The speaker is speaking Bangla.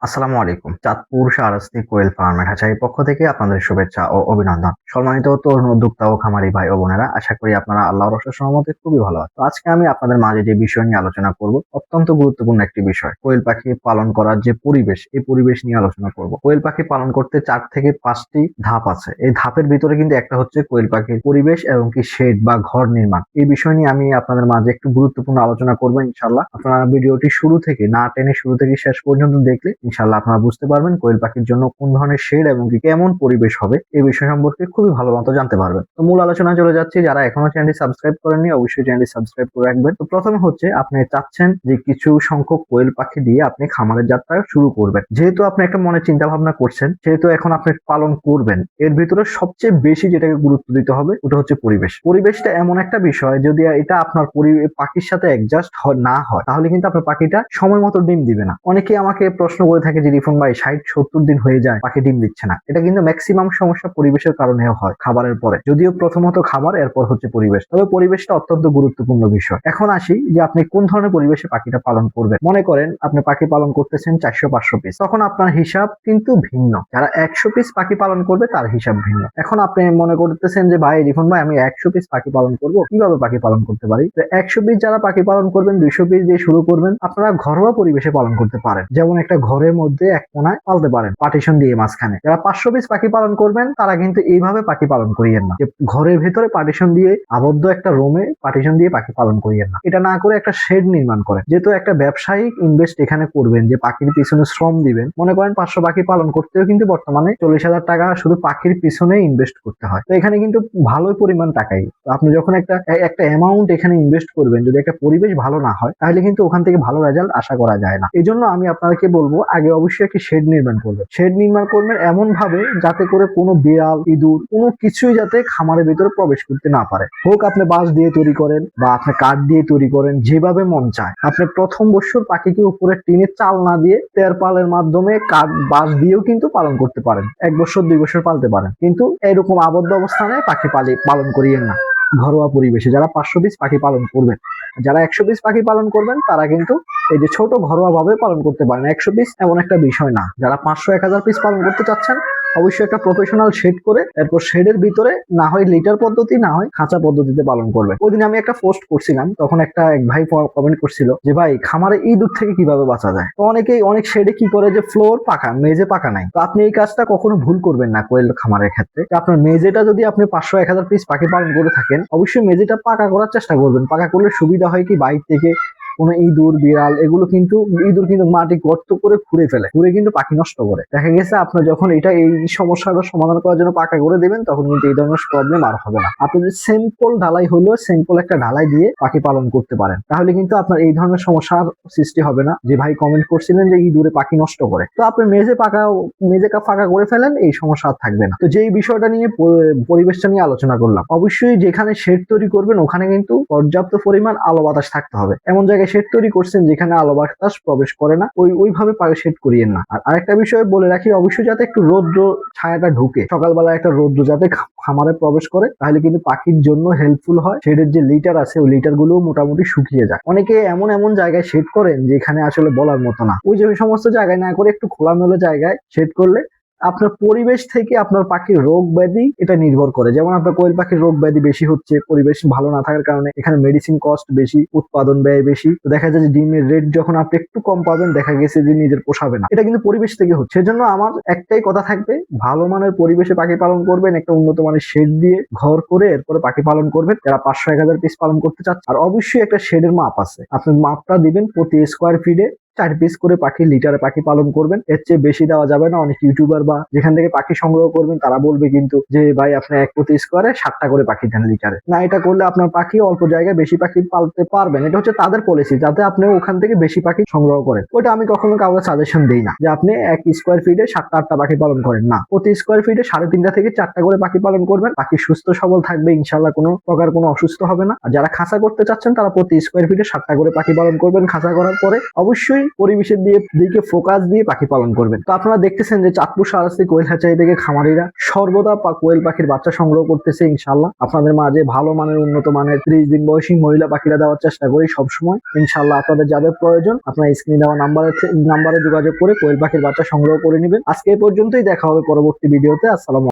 আসসালামু আলাইকুম। চাঁদপুর শাহরাস্তি কোয়েল ফার্মের হ্যাচারির পক্ষ থেকে আপনাদের শুভেচ্ছা ও অভিনন্দন। সম্মানিত তরুণ উদ্যোক্তা ও খামারি ভাই ও বোনেরা, আশা করি আপনারা আল্লাহর অশেষ রহমতে খুবই ভালো আছেন। তো আজকে আমি আপনাদের মাঝে যে বিষয় নিয়ে আলোচনা করব, অত্যন্ত গুরুত্বপূর্ণ একটি বিষয়। কোয়েল পাখি পালন করার যে পরিবেশ, এই পরিবেশ নিয়ে আলোচনা করব। কোয়েল পাখি পালন করতে 4 থেকে 5টি ধাপ আছে। এই ধাপের ভিতরে কিন্তু একটা হচ্ছে কোয়েল পাখির পরিবেশ এবং কি শেড বা ঘর নির্মাণ। এই বিষয় নিয়ে আমি আপনাদের মাঝে একটু গুরুত্বপূর্ণ আলোচনা করব ইনশাআল্লাহ। আপনারা ভিডিওটি শুরু থেকে না টেনে শুরু থেকে শেষ পর্যন্ত দেখলে ইনশাআল্লাহ আপনারা বুঝতে পারবেন কোয়েল পাখির জন্য কোন ধরনের শেড এবং কি কেমন পরিবেশ হবে এই বিষয় সম্পর্কে খুবই ভালো মতো জানতে পারবেন। তো মূল আলোচনায় চলে যাচ্ছি। যারা এখনো চ্যানেলটি সাবস্ক্রাইব করেননি অবশ্যই চ্যানেলটি সাবস্ক্রাইব করে রাখবেন। তো প্রথমে হচ্ছে আপনি চাচ্ছেন যে কিছু সংখ্যক কোয়েল পাখি দিয়ে আপনি খামারের যাত্রা শুরু করবেন। যেহেতু আপনি একটা মনে চিন্তা ভাবনা করছেন, সেহেতু এখন আপনি পালন করবেন, এর ভিতরে সবচেয়ে বেশি যেটাকে গুরুত্ব দিতে হবে ওটা হচ্ছে পরিবেশ। পরিবেশটা এমন একটা বিষয়, যদি এটা আপনার পাখির সাথে অ্যাডজাস্ট না হয় তাহলে কিন্তু আপনার পাখিটা সময় মতো ডিম দিবে না। অনেকেই আমাকে প্রশ্ন করে থাকে যে রিফন ভাই 60-70 দিন হয়ে যায় পাখি ডিম দিচ্ছে না। এটা কিন্তু ম্যাক্সিমাম সমস্যা পরিবেশের কারণেও হয়, খাবারের পরে। যদিও প্রথমত খাবার, এরপর হচ্ছে পরিবেশ, তবে পরিবেশটা অত্যন্ত গুরুত্বপূর্ণ বিষয়। এখন আসি যে আপনি কোন ধরনের পরিবেশে পাখিটা পালন করবেন। মনে করেন আপনি পাখি পালন করতেছেন 400-500 পিস, তখন আপনার হিসাব কিন্তু ভিন্ন। যারা 100 পিস পাখি পালন করবে তার হিসাব ভিন্ন। এখন আপনি মনে করতেছেন যে ভাই রিফন ভাই আমি 100 পিস পাখি পালন করব, কিভাবে পাখি পালন করতে পারি? তো 100 পিস যারা পাখি পালন করবেন, 200 পিস দিয়ে শুরু করবেন। আপনারা ঘরোয়া পরিবেশে পালন করতে পারেন, যেমন একটা ঘরের মধ্যে এক কোনায় পালতে পারেন পার্টিশন দিয়ে মাঝখানে। যারা 500 পিস পাখি পালন করবেন তারা কিন্তু এইভাবে পাখি পালন করিয়েন না, যে ঘরের ভেতরে পার্টিশন দিয়ে আবদ্ধ একটা রুমে পার্টিশন দিয়ে পাখি পালন করিয়েন না। এটা না করে একটা শেড নির্মাণ করেন। যেহেতু একটা ব্যবসায়িক ইনভেস্ট এখানে করবেন, যে পাখির পিছনে শ্রম দিবেন। মনে করেন 500 পাখি পালন করতেও কিন্তু বর্তমানে 40,000 টাকা শুধু পাখির পিছনে ইনভেস্ট করতে হয়। তো এখানে কিন্তু ভালোই পরিমাণ টাকাই। তো আপনি যখন একটা একটা অ্যামাউন্ট এখানে ইনভেস্ট করবেন, যদি একটা পরিবেশ ভালো না হয় তাহলে কিন্তু ওখান থেকে ভালো রেজাল্ট আশা করা যায় না। এই জন্য আমি আপনাদেরকে বলবো আগে অবশ্যই একটি শেড নির্মাণ করবেন। শেড নির্মাণ করবেন এমন ভাবে যাতে করে কোনো বিড়াল, ইঁদুর, কোনো কিছুই যাতে খামারের ভিতরে প্রবেশ করতে না পারে। হোক আপনি বাঁশ দিয়ে তৈরি করেন বা আপনি কাঠ দিয়ে তৈরি করেন, যেভাবে মন চায়। আপনি প্রথম বছর পাখিকে উপরে টিনের চাল না দিয়ে তেরপালের মাধ্যমে কাঠ বাঁশ দিয়েও কিন্তু পালন করতে পারেন। 1 বছর 2 বছর পালতে পারেন, কিন্তু এরকম আবদ্ধ অবস্থানে পাখি পালন করিয়েন না। ঘরোয়া পরিবেশে যারা 500 পিস পাখি পালন করবেন, যারা 100 পিস পাখি পালন করবেন তারা কিন্তু এই যে ছোট ঘরোয়া ভাবে পালন করতে পারেন। 100 পিস এমন একটা বিষয় না। যারা 500-1000 পিস পালন করতে চাচ্ছেন অবশ্যই একটা প্রফেশনাল শেড করে, এরপর শেডের ভিতরে না হয় লিটার পদ্ধতি, না হয় খাঁচা পদ্ধতিতে পালন করবে। ওইদিন আমি একটা পোস্ট করছিলাম, তখন এক ভাই কমেন্ট করছিল যে ভাই খামারে ইঁদুর থেকে কিভাবে বাঁচা যায়। তো অনেক শেডে কি করে যে ফ্লোর পাকা, মেঝে পাকা নাই। তো আপনি এই কাজটা কখনো ভুল করবেন না কোয়েল খামারের ক্ষেত্রে। আপনার মেঝেটা যদি আপনি 500-1000 পিস পাখি পালন করে থাকেন, অবশ্যই মেঝেটা পাকা করার চেষ্টা করবেন। পাকা করলে সুবিধা হয় কি, বাইরে থেকে কোনো ইঁদুর, বিড়াল, ইঁদুর কিন্তু মাটি গর্ত করে খুঁড়ে ফেলে, খুঁড়ে কিন্তু পাখি নষ্ট করে। দেখা গেছে আপনার যখন এই সমস্যাটা সমাধান করার জন্য পাকা করে দেবেন, তখন কিন্তু এই ধরনের প্রবলেম আর হবে না। আপনি যদি সিম্পল ঢালাই হলেও সিম্পল একটা ঢালাই দিয়ে পাখি পালন করতে পারেন, তাহলে কিন্তু আপনার এই ধরনের সমস্যার সৃষ্টি হবে না। যে ভাই কমেন্ট করছিলেন যে ইঁদুরে পাখি নষ্ট করে, তো আপনি মেঝে ফাঁকা করে ফেলেন, এই সমস্যা আর থাকবে না। তো যেই বিষয়টা নিয়ে পরিবেশটা নিয়ে আলোচনা করলাম, অবশ্যই যেখানে শেড তৈরি করবেন ওখানে কিন্তু পর্যাপ্ত পরিমাণ আলো বাতাস থাকতে হবে। এমন জায়গায় শেড তৈরি করছেন যেখানে আলো বাতাস প্রবেশ করে না, ওইভাবে শেড করিয়েন না। আর আরেকটা বিষয় বলে রাখি, অবশ্যই যাতে একটু রৌদ্র ছায়াটা ঢুকে, সকালবেলা একটা রৌদ্র যাতে খামারে প্রবেশ করে, তাহলে কিন্তু পাখির জন্য হেল্পফুল হয়। শেডের যে লিটার আছে ওই লিটার গুলো মোটামুটি শুকিয়ে যায়। অনেকে এমন জায়গায় শেড করেন যেখানে আসলে বলার মতো না। ওই যে সমস্ত জায়গায় না করে একটু খোলামেলা জায়গায় শেড করলে আপনার পরিবেশ থেকে আপনার পাখির রোগ ব্যাধি এটা নির্ভর করে। যেমন আপনার কোয়েল পাখির রোগ ব্যাধি বেশি হচ্ছে পরিবেশ ভালো না থাকার কারণে, এখানে মেডিসিন কস্ট বেশি, উৎপাদন ব্যয় বেশি। তো দেখা যায় যে ডিমের রেট যখন আপনি একটু কম পাবেন, দেখা গেছে যে নিজের পোষাবে না। এটা কিন্তু পরিবেশ থেকে হচ্ছে। সেজন্য আমার একটাই কথা থাকবে, ভালো মানের পরিবেশে পাখি পালন করবেন, একটা উন্নত মানের শেড দিয়ে ঘর করে এরপরে পাখি পালন করবেন যারা 500-1000 পিস পালন করতে চাচ্ছে। আর অবশ্যই একটা শেডের মাপ আছে, আপনি মাপটা দিবেন প্রতি স্কোয়ার ফিটে 4 পিস করে পাখি, লিটারে পাখি পালন করবেন। এর চেয়ে বেশি দেওয়া যাবে না। অনেক ইউটিউবার বা যেখান থেকে পাখি সংগ্রহ করবেন তারা বলবে কিন্তু যে ভাই আপনি 1 প্রতি স্কোয়ারে 7টা করে পাখি দেন লিটারে। না, এটা করলে আপনার পাখি অল্প জায়গায় বেশি পাখি পালতে পারবেন। এটা হচ্ছে তাদের পলিসি, যাতে আপনি ওখান থেকে বেশি পাখি সংগ্রহ করেন। ওটা আমি কখনো কাউকে সাজেশন দিই না যে আপনি 1 স্কোয়ার ফিটে 7টা-8টা পাখি পালন করেন। না, প্রতি স্কোয়ার ফিটে 3.5টা থেকে 4টা করে পাখি পালন করবেন। পাখি সুস্থ সবল থাকবে ইনশাল্লাহ, কোনো প্রকার কোনো অসুস্থ হবে না। আর যারা খাঁচা করতে চাচ্ছেন তারা প্রতি স্কোয়ার ফিটে 7টা করে পাখি পালন করবেন। খাঁচা করার পরে অবশ্যই পরিবেশের দিকে ফোকাস দিয়ে পাখি পালন করবেন। তো আপনারা দেখতেছেন যে চাঁদপুর শাহরাস্তি কোয়েল হ্যাচারি থেকে খামারিরা সর্বদা কোয়েল পাখির বাচ্চা সংগ্রহ করতেছে। ইনশাআল্লাহ আপনাদের মাঝে ভালো মানের উন্নত মানের 30 দিন বয়সী মহিলা পাখিরা দেওয়ার চেষ্টা করি সবসময়। ইনশাআল্লাহ আপনাদের যাদের প্রয়োজন আপনারা স্ক্রিনে দেওয়া নাম্বারে যোগাযোগ করে কোয়েল পাখির বাচ্চা সংগ্রহ করে নেবেন। আজকে এই পর্যন্তই, দেখা হবে পরবর্তী ভিডিওতে। আসসালামু